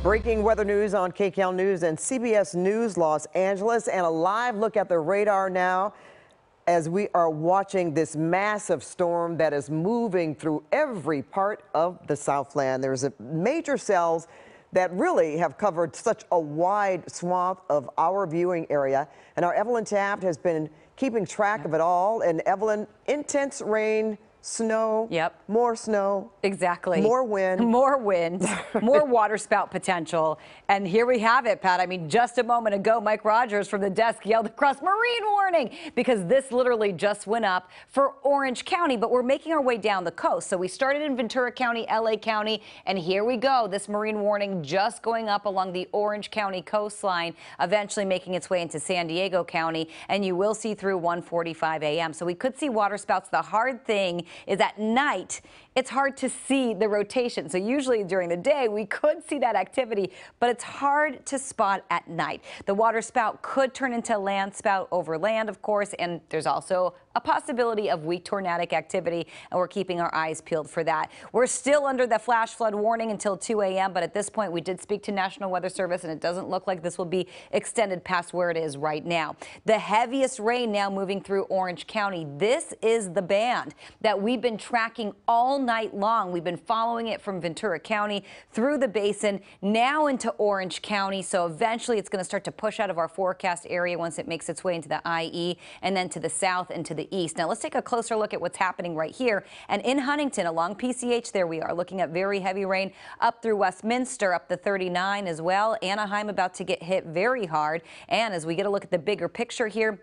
Breaking weather news on KCAL News and CBS News Los Angeles, and a live look at the radar now as we are watching this massive storm that is moving through every part of the Southland. There's major cells that really have covered such a wide swath of our viewing area. And our Evelyn Taft has been keeping track of it all. And Evelyn, intense rain, snow, more snow. Exactly. More wind. More wind, more waterspout potential. And here we have it, Pat. I mean, just a moment ago, Mike Rogers from the desk yelled across marine warning because this literally just went up for Orange County, but we're making our way down the coast. So we started in Ventura County, LA County, and here we go. This marine warning just going up along the Orange County coastline, eventually making its way into San Diego County, and you will see through 1:45 a.m. So we could see waterspouts. The hard thing is at night, it's hard to see the rotation. So usually during the day, we could see that activity, but it's hard to spot at night. The water spout could turn into land spout over land, of course, and there's also a possibility of weak tornadic activity, and we're keeping our eyes peeled for that. We're still under the flash flood warning until 2 a.m., but at this point, we did speak to National Weather Service, and it doesn't look like this will be extended past where it is right now. The heaviest rain now moving through Orange County. This is the band that we've been tracking all night long. We've been following it from Ventura County through the basin, now into Orange County. So eventually it's going to start to push out of our forecast area once it makes its way into the IE and then to the south and to the east. Now let's take a closer look at what's happening right here. And in Huntington along PCH, there we are looking at very heavy rain up through Westminster, up to 39 as well. Anaheim about to get hit very hard. And as we get a look at the bigger picture here,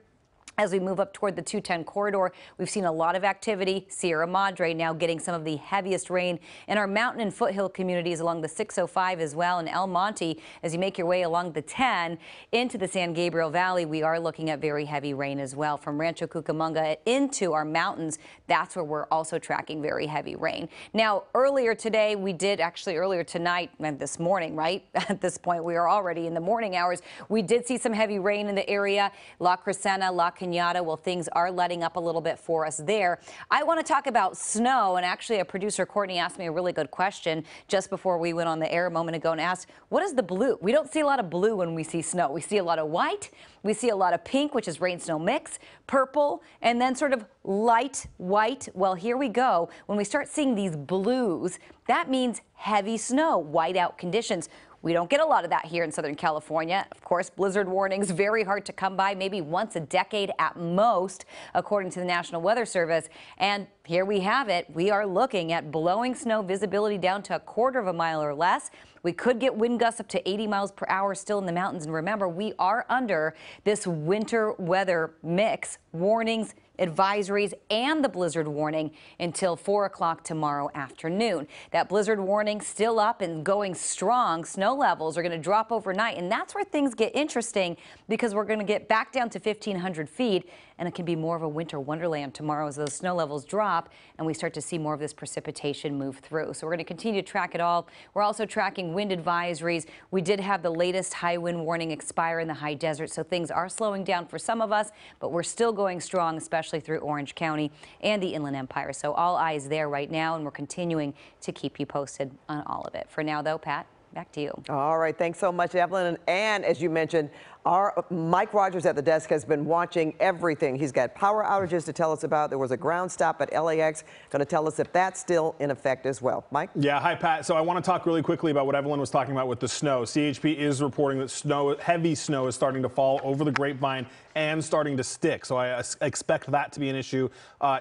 as we move up toward the 210 corridor, we've seen a lot of activity. Sierra Madre now getting some of the heaviest rain in our mountain and foothill communities along the 605 as well. And El Monte, as you make your way along the 10 into the San Gabriel Valley, we are looking at very heavy rain as well. From Rancho Cucamonga into our mountains, that's where we're also tracking very heavy rain. Now, earlier today, earlier tonight and this morning, right? At this point, we are already in the morning hours. We did see some heavy rain in the area. La Crescenta, La Cañada, well, things are letting up a little bit for us there. I want to talk about snow, and actually a producer, Courtney, asked me a really good question just before we went on the air a moment ago and asked, what is the blue? We don't see a lot of blue when we see snow. We see a lot of white, we see a lot of pink, which is rain-snow mix, purple, and then sort of light white. Well, here we go. When we start seeing these blues, that means heavy snow, whiteout conditions. We don't get a lot of that here in Southern California. Of course, blizzard warnings, very hard to come by, maybe once a decade at most, according to the National Weather Service. And here we have it. We are looking at blowing snow visibility down to 1/4 of a mile or less. We could get wind gusts up to 80 miles per hour still in the mountains. And remember, we are under this winter weather mix, warnings, advisories, and the blizzard warning until 4 o'clock tomorrow afternoon. That blizzard warning still up and going strong. Snow levels are going to drop overnight, and that's where things get interesting because we're going to get back down to 1,500 feet, and it can be more of a winter wonderland tomorrow as those snow levels drop and we start to see more of this precipitation move through. So we're going to continue to track it all. We're also tracking wind advisories. We did have the latest high wind warning expire in the high desert, so things are slowing down for some of us, but we're still going strong, especially through Orange County and the Inland Empire. So all eyes there right now, and we're continuing to keep you posted on all of it. For now, though, Pat, back to you. All right. Thanks so much, Evelyn. And as you mentioned, our Mike Rogers at the desk has been watching everything. He's got power outages to tell us about. There was a ground stop at LAX. Going to tell us if that's still in effect as well. Mike? Yeah. Hi, Pat. So I want to talk really quickly about what Evelyn was talking about with the snow. CHP is reporting that heavy snow is starting to fall over the Grapevine and starting to stick. So I expect that to be an issue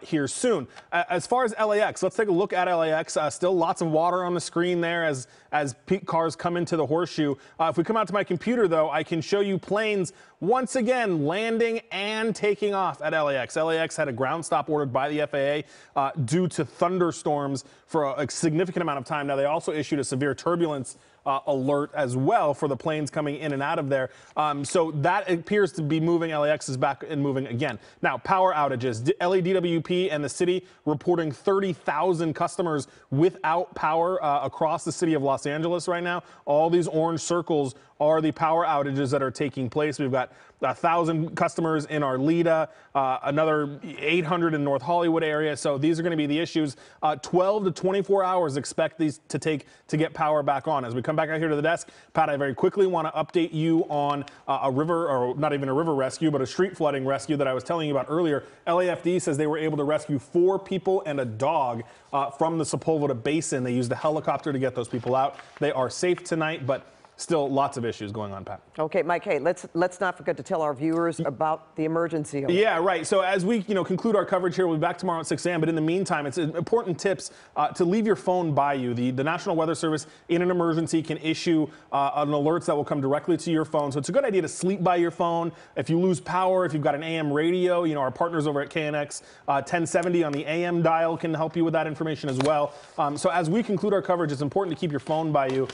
here soon. As far as LAX, let's take a look at LAX. Still lots of water on the screen there as peak cars come into the horseshoe. If we come out to my computer, though, I can show you planes once again landing and taking off at LAX. LAX had a ground stop ordered by the FAA due to thunderstorms for a significant amount of time. Now, they also issued a severe turbulence alert as well for the planes coming in and out of there. So that appears to be moving. LAX is back and moving again. Now, power outages. LADWP and the city reporting 30,000 customers without power across the city of Los Angeles right now. All these orange circles are the power outages that are taking place. We've got 1,000 customers in our Lida, another 800 in North Hollywood area. So these are going to be the issues. 12 to 24 hours expect these to take to get power back on. As we come back out here to the desk, Pat, I very quickly want to update you on a river, or not even a river rescue, but a street flooding rescue that I was telling you about earlier. LAFD says they were able to rescue 4 people and a dog from the Sepulveda Basin. They used a helicopter to get those people out. They are safe tonight, but still lots of issues going on, Pat. Okay, Mike, hey, let's not forget to tell our viewers about the emergency alert. Yeah, right. So as we conclude our coverage here, we'll be back tomorrow at 6 a.m. But in the meantime, it's important tips to leave your phone by you. The National Weather Service, in an emergency, can issue an alerts that will come directly to your phone. So it's a good idea to sleep by your phone. If you lose power, if you've got an AM radio, our partners over at KNX 1070 on the AM dial can help you with that information as well. So as we conclude our coverage, it's important to keep your phone by you.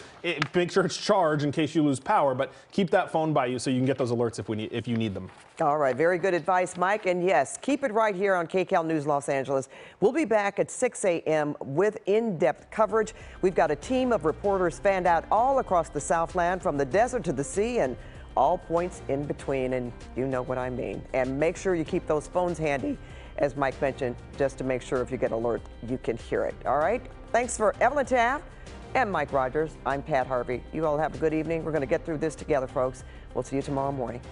Make sure it's charged in case you lose power, but keep that phone by you so you can get those alerts if you need them. All right, very good advice, Mike. And yes, keep it right here on KCAL News Los Angeles. We'll be back at 6 a.m. with in-depth coverage. We've got a team of reporters fanned out all across the Southland, from the desert to the sea and all points in between, and you know what I mean. And make sure you keep those phones handy, as Mike mentioned, just to make sure if you get an alert, you can hear it. All right? Thanks for Evelyn Taft and Mike Rogers. I'm Pat Harvey. You all have a good evening. We're going to get through this together, folks. We'll see you tomorrow morning.